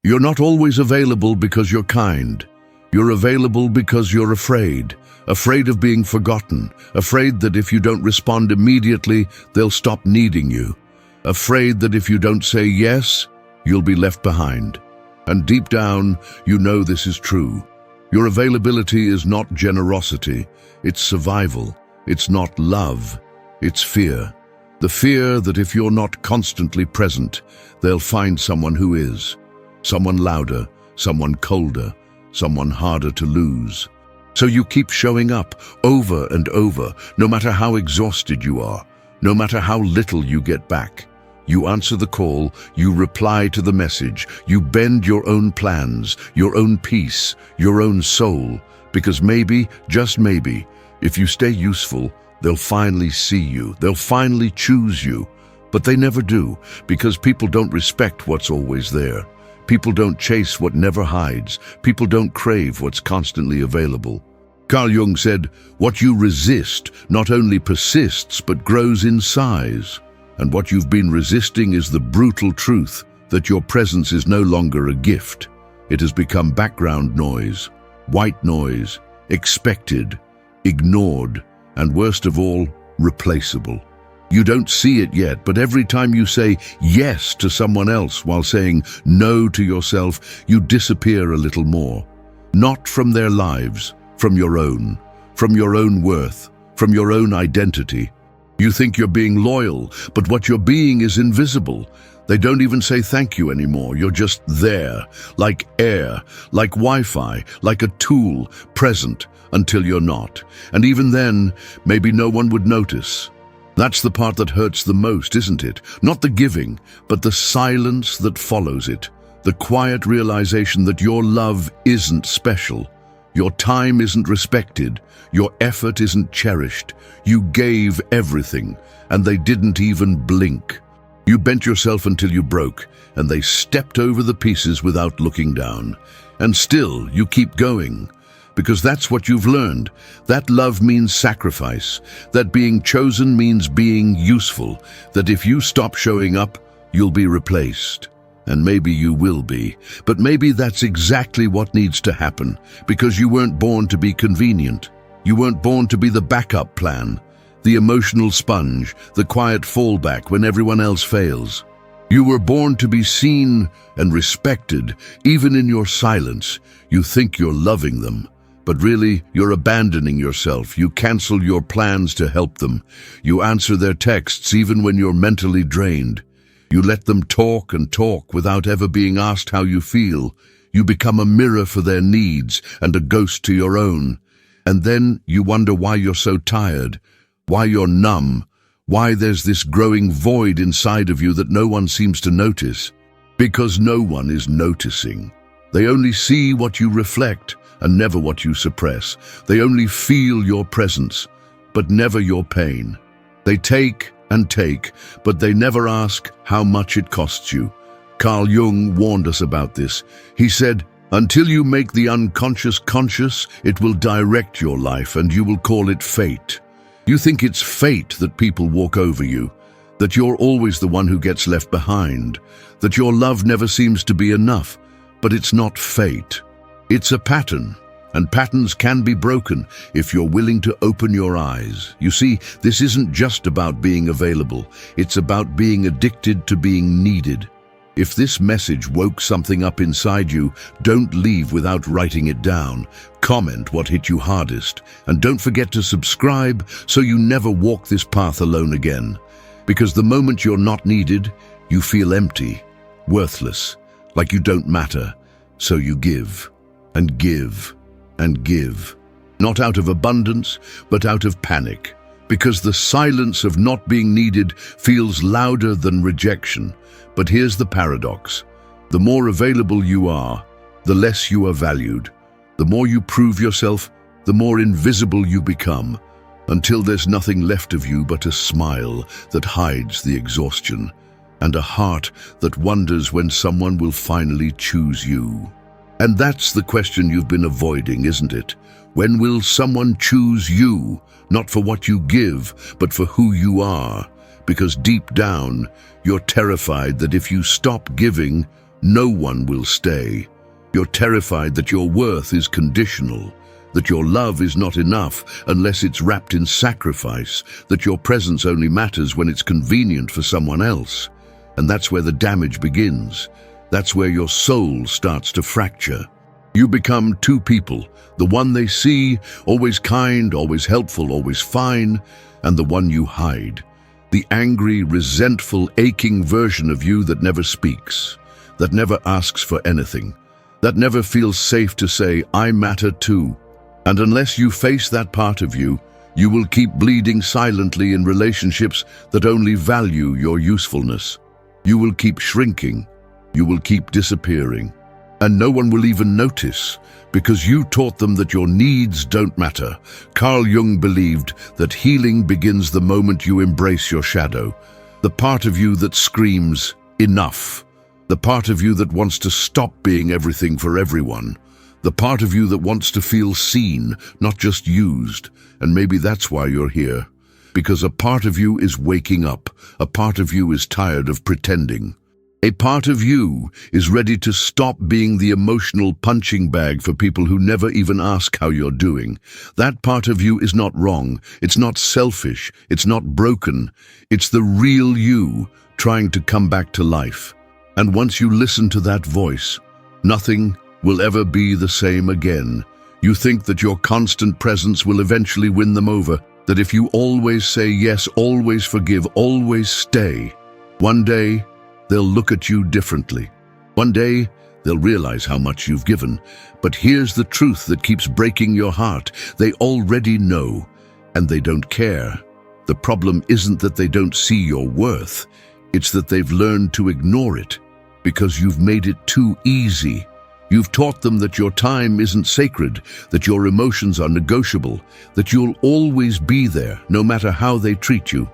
You're not always available because you're kind. You're available because you're afraid of being forgotten, afraid that if you don't respond immediately, they'll stop needing you, afraid that if you don't say yes, you'll be left behind. And deep down, you know this is true. Your availability is not generosity, it's survival. It's not love, it's fear. The fear that if you're not constantly present, they'll find someone who is. Someone louder, someone colder, someone harder to lose. So you keep showing up over and over, no matter how exhausted you are, no matter how little you get back. You answer the call, you reply to the message, you bend your own plans, your own peace, your own soul, because maybe, just maybe, if you stay useful, they'll finally see you, they'll finally choose you. But they never do, because people don't respect what's always there. People don't chase what never hides. People don't crave what's constantly available. Carl Jung said, "What you resist not only persists but grows in size." And what you've been resisting is the brutal truth that your presence is no longer a gift. It has become background noise, white noise, expected, ignored, and worst of all, replaceable. You don't see it yet, but every time you say yes to someone else while saying no to yourself, you disappear a little more. Not from their lives, from your own worth, from your own identity. You think you're being loyal, but what you're being is invisible. They don't even say thank you anymore. You're just there, like air, like Wi-Fi, like a tool, present until you're not. And even then, maybe no one would notice. That's the part that hurts the most, isn't it? Not the giving, but the silence that follows it. The quiet realization that your love isn't special. Your time isn't respected. Your effort isn't cherished. You gave everything, and they didn't even blink. You bent yourself until you broke, and they stepped over the pieces without looking down. And still, you keep going. Because that's what you've learned. That love means sacrifice. That being chosen means being useful. That if you stop showing up, you'll be replaced. And maybe you will be. But maybe that's exactly what needs to happen. Because you weren't born to be convenient. You weren't born to be the backup plan. The emotional sponge, the quiet fallback when everyone else fails. You were born to be seen and respected. Even in your silence, you think you're loving them. But really, you're abandoning yourself. You cancel your plans to help them. You answer their texts even when you're mentally drained. You let them talk and talk without ever being asked how you feel. You become a mirror for their needs and a ghost to your own. And then you wonder why you're so tired, why you're numb, why there's this growing void inside of you that no one seems to notice. Because no one is noticing. They only see what you reflect and never what you suppress. They only feel your presence, but never your pain. They take and take, but they never ask how much it costs you. Carl Jung warned us about this. He said, "Until you make the unconscious conscious, it will direct your life and you will call it fate." You think it's fate that people walk over you, that you're always the one who gets left behind, that your love never seems to be enough, but it's not fate. It's a pattern, and patterns can be broken if you're willing to open your eyes. You see, this isn't just about being available, it's about being addicted to being needed. If this message woke something up inside you, don't leave without writing it down. Comment what hit you hardest, and don't forget to subscribe so you never walk this path alone again. Because the moment you're not needed, you feel empty, worthless, like you don't matter. So you give, and give, and give. Not out of abundance, but out of panic. Because the silence of not being needed feels louder than rejection. But here's the paradox. The more available you are, the less you are valued. The more you prove yourself, the more invisible you become, until there's nothing left of you but a smile that hides the exhaustion, and a heart that wonders when someone will finally choose you. And that's the question you've been avoiding, isn't it? When will someone choose you, not for what you give, but for who you are? Because deep down, you're terrified that if you stop giving, no one will stay. You're terrified that your worth is conditional, that your love is not enough unless it's wrapped in sacrifice, that your presence only matters when it's convenient for someone else. And that's where the damage begins. That's where your soul starts to fracture. You become two people, the one they see, always kind, always helpful, always fine, and the one you hide. The angry, resentful, aching version of you that never speaks, that never asks for anything, that never feels safe to say, I matter too. And unless you face that part of you, you will keep bleeding silently in relationships that only value your usefulness. You will keep shrinking. You will keep disappearing. And no one will even notice, because you taught them that your needs don't matter. Carl Jung believed that healing begins the moment you embrace your shadow, the part of you that screams, enough, the part of you that wants to stop being everything for everyone, the part of you that wants to feel seen, not just used. And maybe that's why you're here, because a part of you is waking up, a part of you is tired of pretending. A part of you is ready to stop being the emotional punching bag for people who never even ask how you're doing. That part of you is not wrong, it's not selfish, it's not broken. It's the real you trying to come back to life. And once you listen to that voice, nothing will ever be the same again. You think that your constant presence will eventually win them over, that if you always say yes, always forgive, always stay, one day they'll look at you differently. One day, they'll realize how much you've given. But here's the truth that keeps breaking your heart. They already know, and they don't care. The problem isn't that they don't see your worth. It's that they've learned to ignore it, because you've made it too easy. You've taught them that your time isn't sacred, that your emotions are negotiable, that you'll always be there, no matter how they treat you.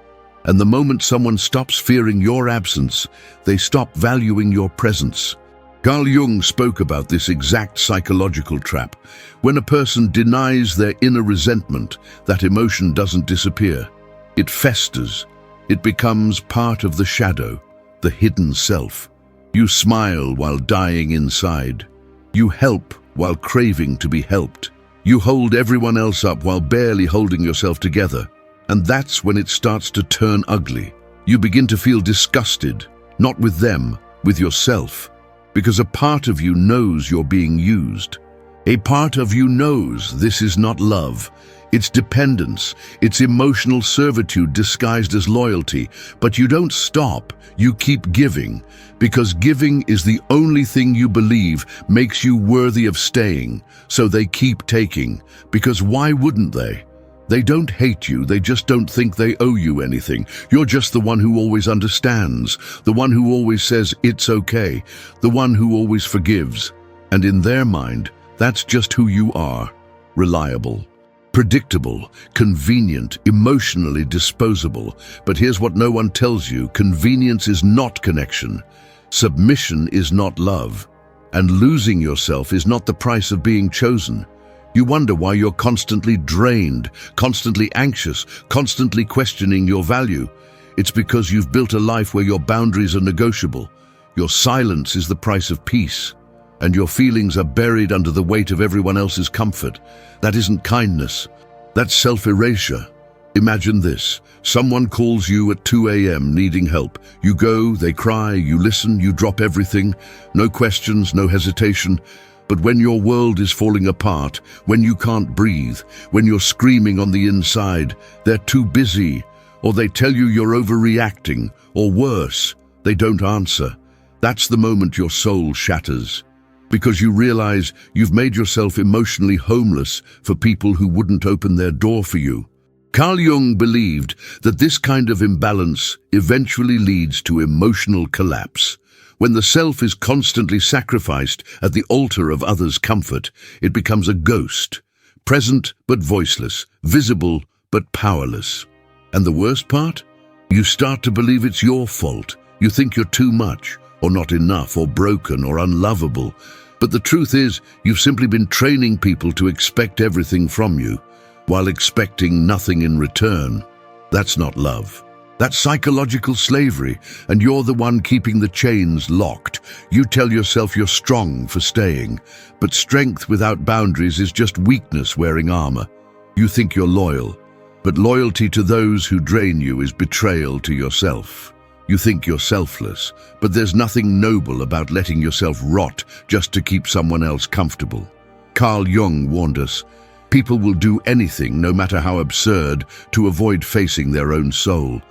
And the moment someone stops fearing your absence, they stop valuing your presence. Carl Jung spoke about this exact psychological trap. When a person denies their inner resentment, that emotion doesn't disappear. It festers. It becomes part of the shadow, the hidden self. You smile while dying inside. You help while craving to be helped. You hold everyone else up while barely holding yourself together. And that's when it starts to turn ugly. You begin to feel disgusted, not with them, with yourself, because a part of you knows you're being used. A part of you knows this is not love. It's dependence, it's emotional servitude disguised as loyalty. But you don't stop, you keep giving, because giving is the only thing you believe makes you worthy of staying. So they keep taking, because why wouldn't they? They don't hate you, they just don't think they owe you anything. You're just the one who always understands, the one who always says it's okay, the one who always forgives. And in their mind, that's just who you are. Reliable, predictable, convenient, emotionally disposable. But here's what no one tells you: convenience is not connection. Submission is not love. And losing yourself is not the price of being chosen. You wonder why you're constantly drained, constantly anxious, constantly questioning your value. It's because you've built a life where your boundaries are negotiable. Your silence is the price of peace, and your feelings are buried under the weight of everyone else's comfort. That isn't kindness. That's self-erasure. Imagine this. Someone calls you at 2 a.m. needing help. You go, they cry, you listen, you drop everything. No questions, no hesitation. But when your world is falling apart, when you can't breathe, when you're screaming on the inside, they're too busy, or they tell you you're overreacting, or worse, they don't answer. That's the moment your soul shatters, because you realize you've made yourself emotionally homeless for people who wouldn't open their door for you. Carl Jung believed that this kind of imbalance eventually leads to emotional collapse. When the self is constantly sacrificed at the altar of others' comfort, it becomes a ghost, present but voiceless, visible but powerless. And the worst part? You start to believe it's your fault. You think you're too much, or not enough, or broken, or unlovable. But the truth is, you've simply been training people to expect everything from you, while expecting nothing in return. That's not love. That's psychological slavery, and you're the one keeping the chains locked. You tell yourself you're strong for staying, but strength without boundaries is just weakness wearing armor. You think you're loyal, but loyalty to those who drain you is betrayal to yourself. You think you're selfless, but there's nothing noble about letting yourself rot just to keep someone else comfortable. Carl Jung warned us, people will do anything, no matter how absurd, to avoid facing their own soul.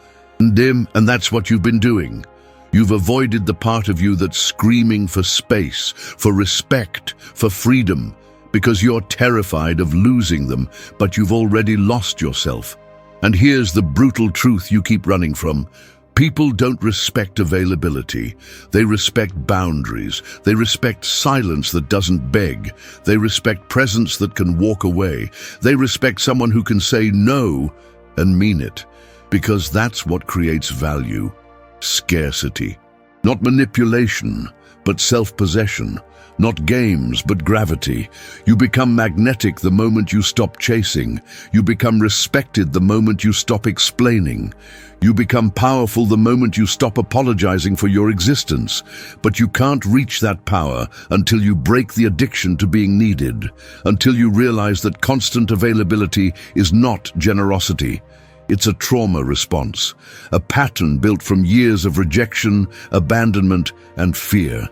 And that's what you've been doing. You've avoided the part of you that's screaming for space, for respect, for freedom, because you're terrified of losing them, but you've already lost yourself. And here's the brutal truth you keep running from. People don't respect availability. They respect boundaries. They respect silence that doesn't beg. They respect presence that can walk away. They respect someone who can say no and mean it. Because that's what creates value. Scarcity. Not manipulation, but self-possession. Not games, but gravity. You become magnetic the moment you stop chasing. You become respected the moment you stop explaining. You become powerful the moment you stop apologizing for your existence. But you can't reach that power until you break the addiction to being needed, until you realize that constant availability is not generosity. It's a trauma response, a pattern built from years of rejection, abandonment, and fear.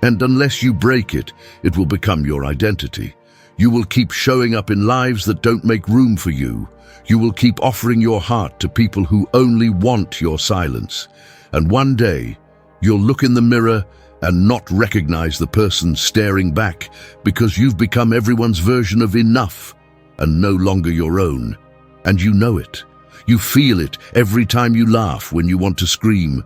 And unless you break it, it will become your identity. You will keep showing up in lives that don't make room for you. You will keep offering your heart to people who only want your silence. And one day, you'll look in the mirror and not recognize the person staring back because you've become everyone's version of enough and no longer your own. And you know it. You feel it every time you laugh when you want to scream,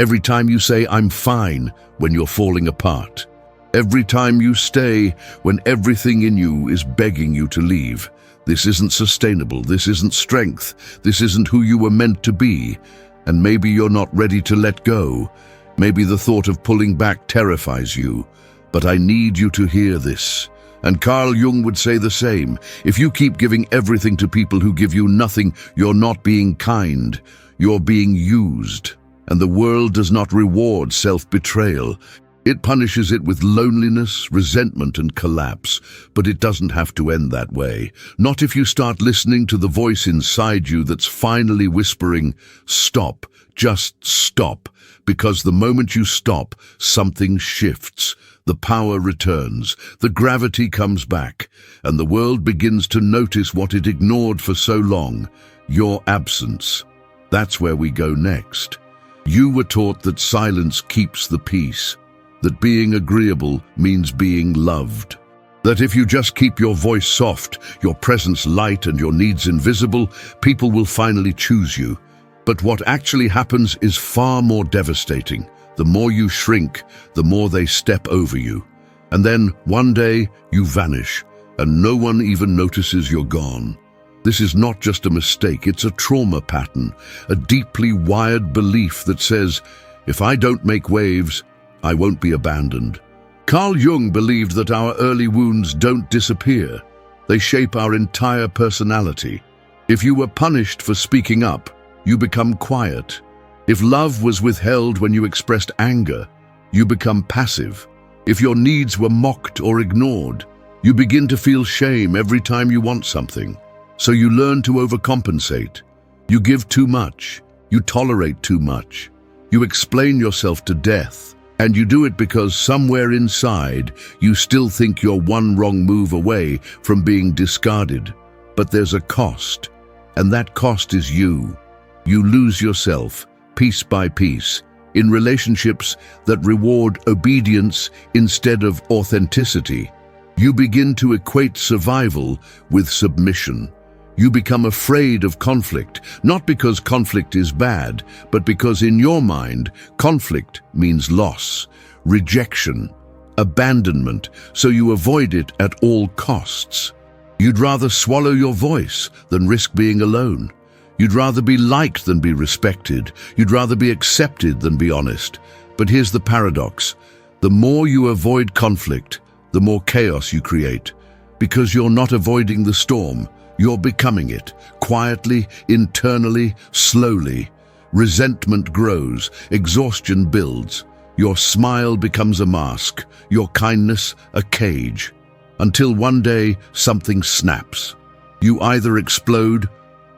every time you say, "I'm fine," when you're falling apart, every time you stay when everything in you is begging you to leave. This isn't sustainable. This isn't strength. This isn't who you were meant to be. And maybe you're not ready to let go. Maybe the thought of pulling back terrifies you. But I need you to hear this. And Carl Jung would say the same. If you keep giving everything to people who give you nothing, you're not being kind. You're being used. And the world does not reward self-betrayal. It punishes it with loneliness, resentment, and collapse. But it doesn't have to end that way. Not if you start listening to the voice inside you that's finally whispering, "Stop, just stop." Because the moment you stop, something shifts. The power returns, the gravity comes back, and the world begins to notice what it ignored for so long, your absence. That's where we go next. You were taught that silence keeps the peace, that being agreeable means being loved, that if you just keep your voice soft, your presence light, and your needs invisible, people will finally choose you. But what actually happens is far more devastating. The more you shrink, the more they step over you. And then, one day, you vanish, and no one even notices you're gone. This is not just a mistake, it's a trauma pattern, a deeply wired belief that says, if I don't make waves, I won't be abandoned. Carl Jung believed that our early wounds don't disappear. They shape our entire personality. If you were punished for speaking up, you become quiet. If love was withheld when you expressed anger, you become passive. If your needs were mocked or ignored, you begin to feel shame every time you want something. So you learn to overcompensate. You give too much. You tolerate too much. You explain yourself to death. And you do it because somewhere inside, you still think you're one wrong move away from being discarded. But there's a cost, and that cost is you. You lose yourself, piece by piece, in relationships that reward obedience instead of authenticity. You begin to equate survival with submission. You become afraid of conflict, not because conflict is bad, but because in your mind, conflict means loss, rejection, abandonment, so you avoid it at all costs. You'd rather swallow your voice than risk being alone. You'd rather be liked than be respected. You'd rather be accepted than be honest. But here's the paradox. The more you avoid conflict, the more chaos you create. Because you're not avoiding the storm, you're becoming it, quietly, internally, slowly. Resentment grows, exhaustion builds. Your smile becomes a mask, your kindness a cage. Until one day, something snaps. You either explode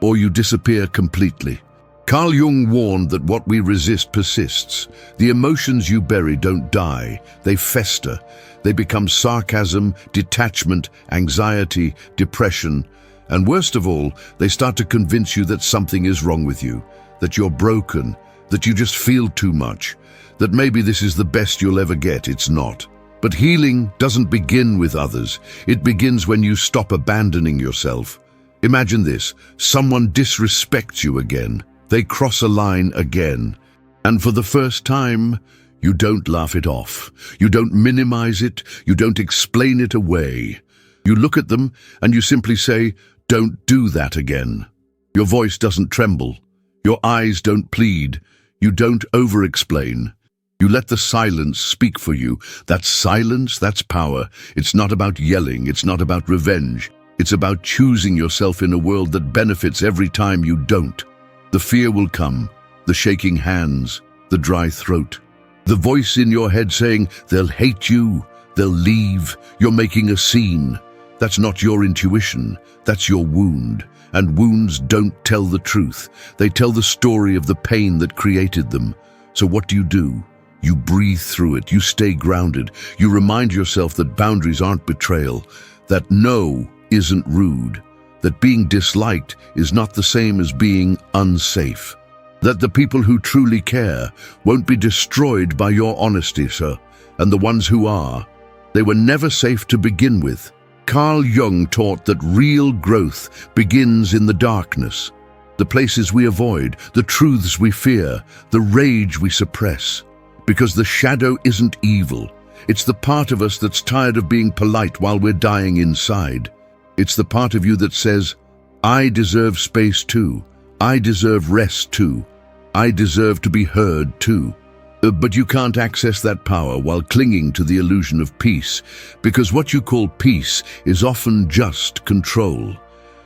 or you disappear completely. Carl Jung warned that what we resist persists. The emotions you bury don't die, they fester. They become sarcasm, detachment, anxiety, depression, and worst of all, they start to convince you that something is wrong with you, that you're broken, that you just feel too much, that maybe this is the best you'll ever get. It's not. But healing doesn't begin with others. It begins when you stop abandoning yourself. Imagine this: someone disrespects you again. They cross a line again. And for the first time, you don't laugh it off. You don't minimize it. You don't explain it away. You look at them and you simply say, "Don't do that again." Your voice doesn't tremble. Your eyes don't plead. You don't over-explain. You let the silence speak for you. That's silence, that's power. It's not about yelling. It's not about revenge. It's about choosing yourself in a world that benefits every time you don't. The fear will come, the shaking hands, the dry throat. The voice in your head saying, "They'll hate you, they'll leave, you're making a scene." That's not your intuition, that's your wound. And wounds don't tell the truth. They tell the story of the pain that created them. So what do? You breathe through it, you stay grounded. You remind yourself that boundaries aren't betrayal, that no isn't rude, that being disliked is not the same as being unsafe, that the people who truly care won't be destroyed by your honesty, sir, and the ones who are, they were never safe to begin with. Carl Jung taught that real growth begins in the darkness, the places we avoid, the truths we fear, the rage we suppress. Because the shadow isn't evil. It's the part of us that's tired of being polite while we're dying inside. It's the part of you that says, "I deserve space too. I deserve rest too. I deserve to be heard too." But you can't access that power while clinging to the illusion of peace, because what you call peace is often just control.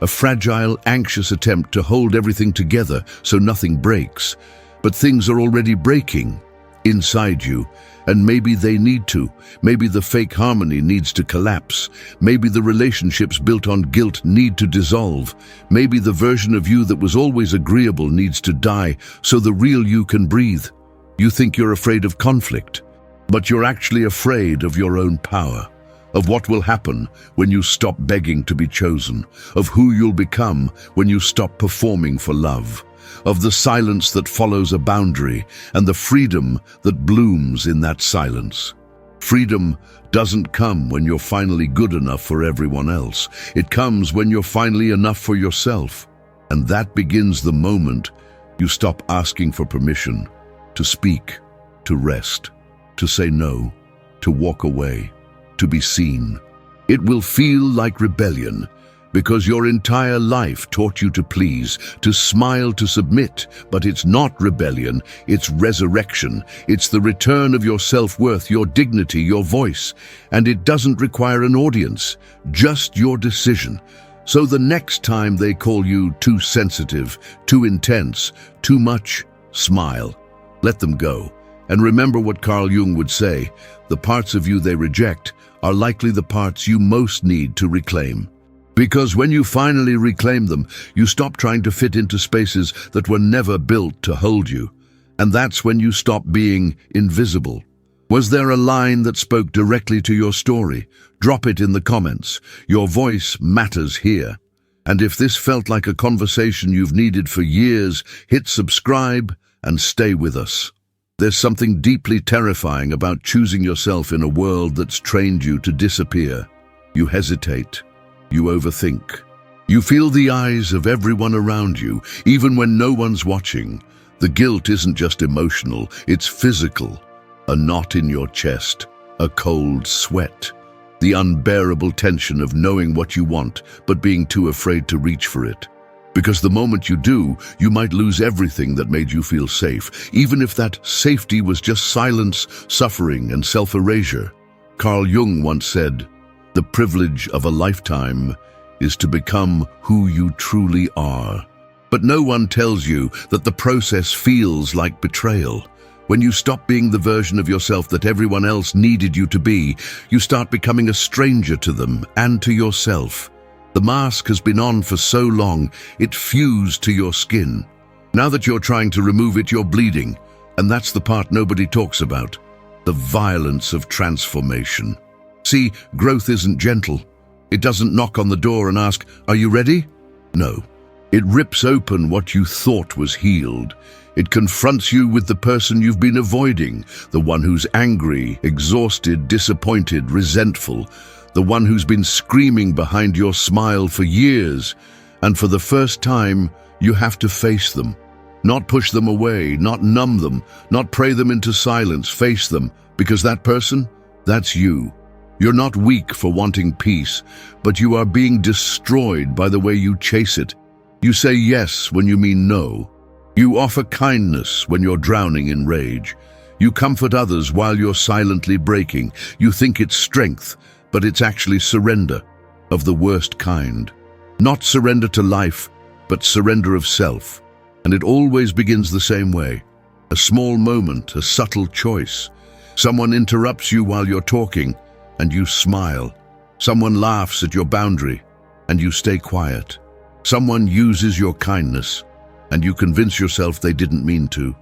A fragile, anxious attempt to hold everything together so nothing breaks. But things are already breaking inside you, and maybe they need to. Maybe the fake harmony needs to collapse. Maybe the relationships built on guilt need to dissolve. Maybe the version of you that was always agreeable needs to die so the real you can breathe. You think you're afraid of conflict, but you're actually afraid of your own power, of what will happen when you stop begging to be chosen, of who you'll become when you stop performing for love, of the silence that follows a boundary and the freedom that blooms in that silence. Freedom doesn't come when you're finally good enough for everyone else. It comes when you're finally enough for yourself. And that begins the moment you stop asking for permission to speak, to rest, to say no, to walk away, to be seen. It will feel like rebellion, because your entire life taught you to please, to smile, to submit. But it's not rebellion, it's resurrection. It's the return of your self-worth, your dignity, your voice. And it doesn't require an audience, just your decision. So the next time they call you too sensitive, too intense, too much, smile. Let them go. And remember what Carl Jung would say: the parts of you they reject are likely the parts you most need to reclaim. Because when you finally reclaim them, you stop trying to fit into spaces that were never built to hold you. And that's when you stop being invisible. Was there a line that spoke directly to your story? Drop it in the comments. Your voice matters here. And if this felt like a conversation you've needed for years, hit subscribe and stay with us. There's something deeply terrifying about choosing yourself in a world that's trained you to disappear. You hesitate. You overthink. You feel the eyes of everyone around you, even when no one's watching. The guilt isn't just emotional, it's physical. A knot in your chest, a cold sweat, the unbearable tension of knowing what you want, but being too afraid to reach for it. Because the moment you do, you might lose everything that made you feel safe, even if that safety was just silence, suffering, and self-erasure. Carl Jung once said, "The privilege of a lifetime is to become who you truly are." But no one tells you that the process feels like betrayal. When you stop being the version of yourself that everyone else needed you to be, you start becoming a stranger to them and to yourself. The mask has been on for so long, it fused to your skin. Now that you're trying to remove it, you're bleeding, and that's the part nobody talks about. The violence of transformation. See, growth isn't gentle. It doesn't knock on the door and ask, "Are you ready?" No. It rips open what you thought was healed. It confronts you with the person you've been avoiding, the one who's angry, exhausted, disappointed, resentful, the one who's been screaming behind your smile for years. And for the first time, you have to face them. Not push them away, not numb them, not pray them into silence. Face them, because that person, that's you. You're not weak for wanting peace, but you are being destroyed by the way you chase it. You say yes when you mean no. You offer kindness when you're drowning in rage. You comfort others while you're silently breaking. You think it's strength, but it's actually surrender of the worst kind. Not surrender to life, but surrender of self. And it always begins the same way. A small moment, a subtle choice. Someone interrupts you while you're talking, and you smile. Someone laughs at your boundary, and you stay quiet. Someone uses your kindness, and you convince yourself they didn't mean to.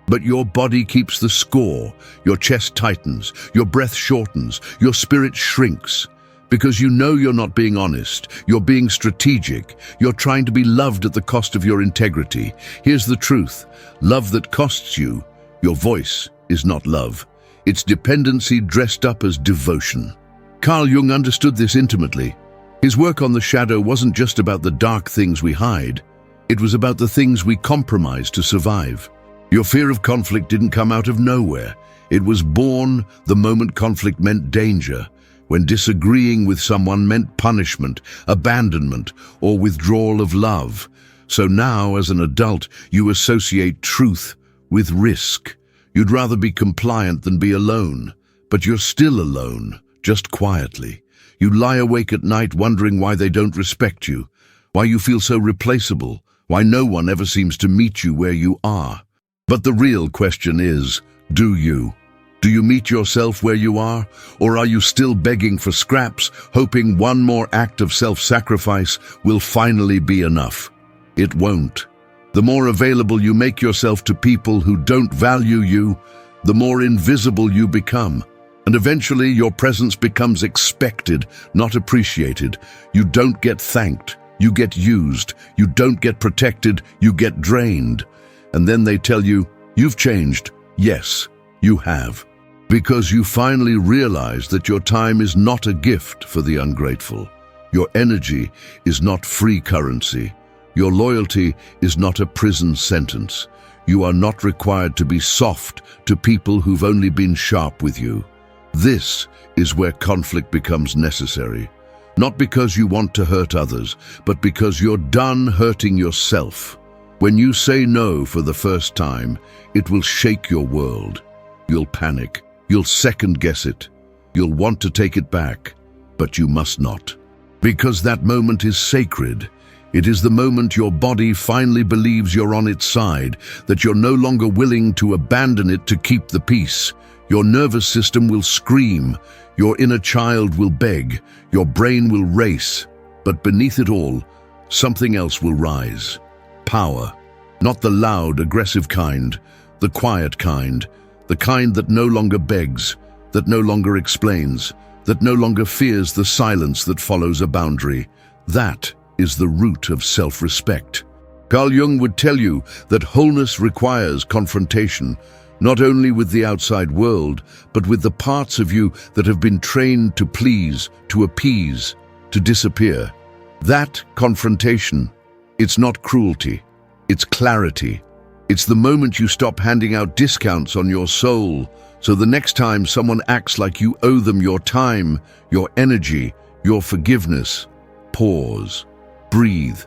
But your body keeps the score, your chest tightens, your breath shortens, your spirit shrinks. Because you know you're not being honest, you're being strategic, you're trying to be loved at the cost of your integrity. Here's the truth: love that costs you, your voice, is not love. It's dependency dressed up as devotion. Carl Jung understood this intimately. His work on the shadow wasn't just about the dark things we hide. It was about the things we compromise to survive. Your fear of conflict didn't come out of nowhere. It was born the moment conflict meant danger, when disagreeing with someone meant punishment, abandonment, or withdrawal of love. So now, as an adult, you associate truth with risk. You'd rather be compliant than be alone, but you're still alone, just quietly. You lie awake at night wondering why they don't respect you, why you feel so replaceable, why no one ever seems to meet you where you are. But the real question is, do you? Do you meet yourself where you are? Or are you still begging for scraps, hoping one more act of self-sacrifice will finally be enough? It won't. The more available you make yourself to people who don't value you, the more invisible you become. And eventually your presence becomes expected, not appreciated. You don't get thanked, you get used. You don't get protected, you get drained. And then they tell you, you've changed. Yes, you have. Because you finally realize that your time is not a gift for the ungrateful. Your energy is not free currency. Your loyalty is not a prison sentence. You are not required to be soft to people who've only been sharp with you. This is where conflict becomes necessary. Not because you want to hurt others, but because you're done hurting yourself. When you say no for the first time, it will shake your world. You'll panic. You'll second-guess it. You'll want to take it back, but you must not. Because that moment is sacred. It is the moment your body finally believes you're on its side, that you're no longer willing to abandon it to keep the peace. Your nervous system will scream, your inner child will beg, your brain will race. But beneath it all, something else will rise. Power. Not the loud, aggressive kind, the quiet kind, the kind that no longer begs, that no longer explains, that no longer fears the silence that follows a boundary. That is the root of self-respect. Carl Jung would tell you that wholeness requires confrontation, not only with the outside world, but with the parts of you that have been trained to please, to appease, to disappear. That confrontation, it's not cruelty, it's clarity. It's the moment you stop handing out discounts on your soul, so the next time someone acts like you owe them your time, your energy, your forgiveness, pause, breathe.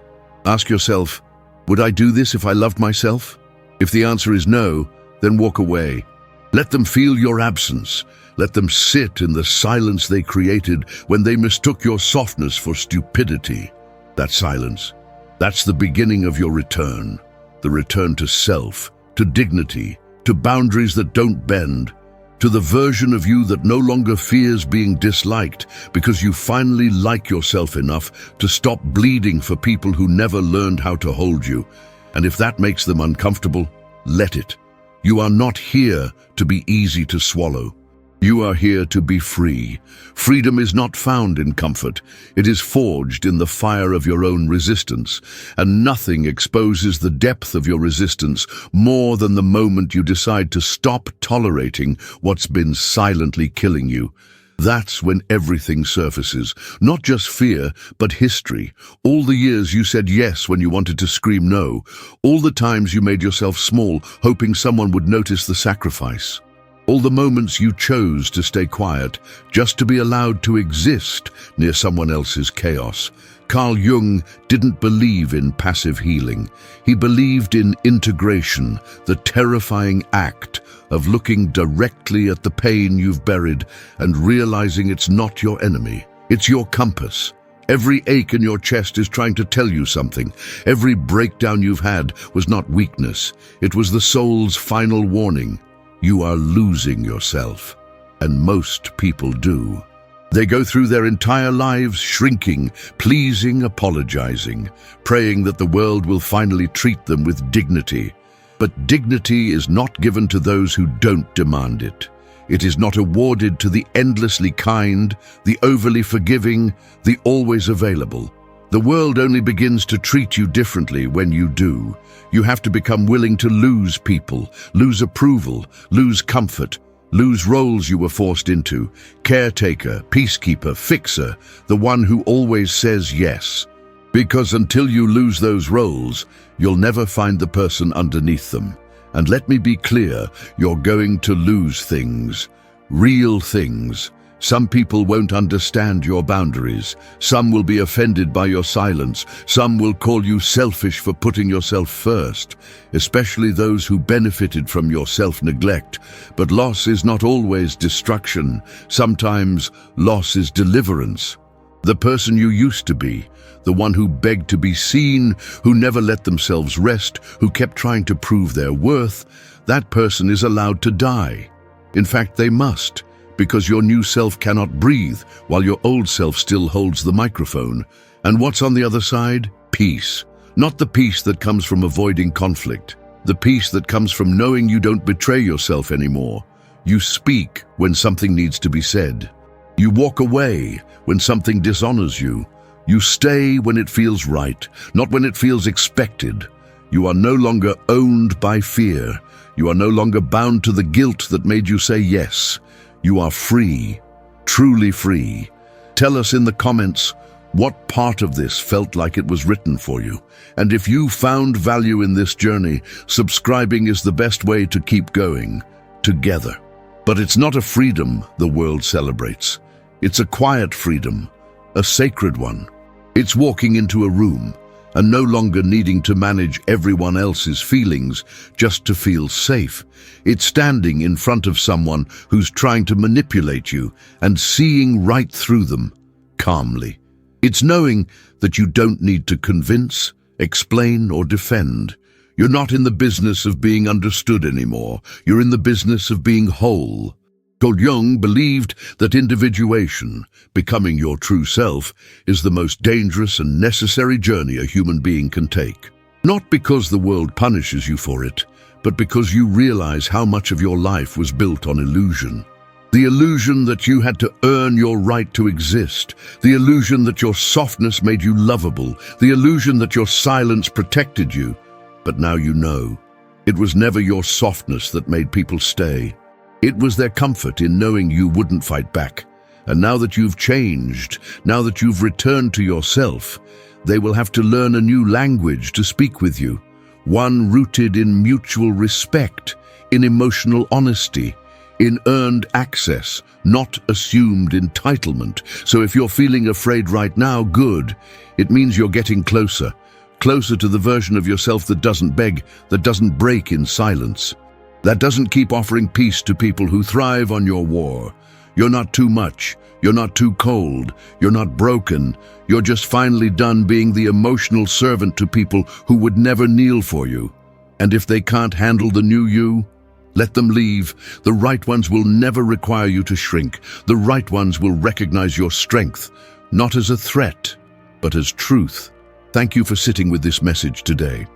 Ask yourself, would I do this if I loved myself? If the answer is no, then walk away. Let them feel your absence. Let them sit in the silence they created when they mistook your softness for stupidity. That silence, That's the beginning of your return. The return to self, to dignity, to boundaries that don't bend, to the version of you that no longer fears being disliked because you finally like yourself enough to stop bleeding for people who never learned how to hold you. And if that makes them uncomfortable, let it. You are not here to be easy to swallow. You are here to be free. Freedom is not found in comfort. It is forged in the fire of your own resistance, and nothing exposes the depth of your resistance more than the moment you decide to stop tolerating what's been silently killing you. That's when everything surfaces, not just fear, but history. All the years you said yes when you wanted to scream no. All the times you made yourself small, hoping someone would notice the sacrifice. All the moments you chose to stay quiet, just to be allowed to exist near someone else's chaos. Carl Jung didn't believe in passive healing. He believed in integration, the terrifying act of looking directly at the pain you've buried and realizing it's not your enemy, it's your compass. Every ache in your chest is trying to tell you something. Every breakdown you've had was not weakness. It was the soul's final warning. You are losing yourself, and most people do. They go through their entire lives shrinking, pleasing, apologizing, praying that the world will finally treat them with dignity. But dignity is not given to those who don't demand it. It is not awarded to the endlessly kind, the overly forgiving, the always available. The world only begins to treat you differently when you do. You have to become willing to lose people, lose approval, lose comfort, lose roles you were forced into. Caretaker, peacekeeper, fixer, the one who always says yes. Because until you lose those roles, you'll never find the person underneath them. And let me be clear, you're going to lose things, real things. Some people won't understand your boundaries. Some will be offended by your silence. Some will call you selfish for putting yourself first, especially those who benefited from your self-neglect. But loss is not always destruction. Sometimes loss is deliverance. The person you used to be, the one who begged to be seen, who never let themselves rest, who kept trying to prove their worth, that person is allowed to die. In fact, they must. Because your new self cannot breathe while your old self still holds the microphone. And what's on the other side? Peace. Not the peace that comes from avoiding conflict. The peace that comes from knowing you don't betray yourself anymore. You speak when something needs to be said. You walk away when something dishonors you. You stay when it feels right, not when it feels expected. You are no longer owned by fear. You are no longer bound to the guilt that made you say yes. You are free, truly free. Tell us in the comments what part of this felt like it was written for you. And if you found value in this journey, subscribing is the best way to keep going, together. But it's not a freedom the world celebrates. It's a quiet freedom, a sacred one. It's walking into a room and no longer needing to manage everyone else's feelings just to feel safe. It's standing in front of someone who's trying to manipulate you and seeing right through them, calmly. It's knowing that you don't need to convince, explain, or defend. You're not in the business of being understood anymore. You're in the business of being whole. Carl Jung believed that individuation, becoming your true self, is the most dangerous and necessary journey a human being can take. Not because the world punishes you for it, but because you realize how much of your life was built on illusion. The illusion that you had to earn your right to exist. The illusion that your softness made you lovable. The illusion that your silence protected you. But now you know. It was never your softness that made people stay. It was their comfort in knowing you wouldn't fight back. And now that you've changed, now that you've returned to yourself, they will have to learn a new language to speak with you. One rooted in mutual respect, in emotional honesty, in earned access, not assumed entitlement. So if you're feeling afraid right now, good. It means you're getting closer. Closer to the version of yourself that doesn't beg, that doesn't break in silence. That doesn't keep offering peace to people who thrive on your war. You're not too much. You're not too cold. You're not broken. You're just finally done being the emotional servant to people who would never kneel for you. And if they can't handle the new you, let them leave. The right ones will never require you to shrink. The right ones will recognize your strength, not as a threat, but as truth. Thank you for sitting with this message today.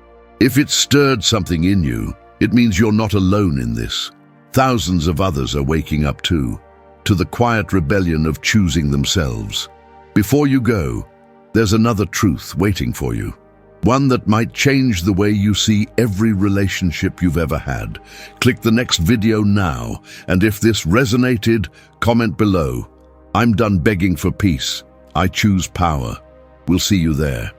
If it stirred something in you, it means you're not alone in this. Thousands of others are waking up too, to the quiet rebellion of choosing themselves. Before you go, there's another truth waiting for you. One that might change the way you see every relationship you've ever had. Click the next video now, and if this resonated, comment below. I'm done begging for peace. I choose power. We'll see you there.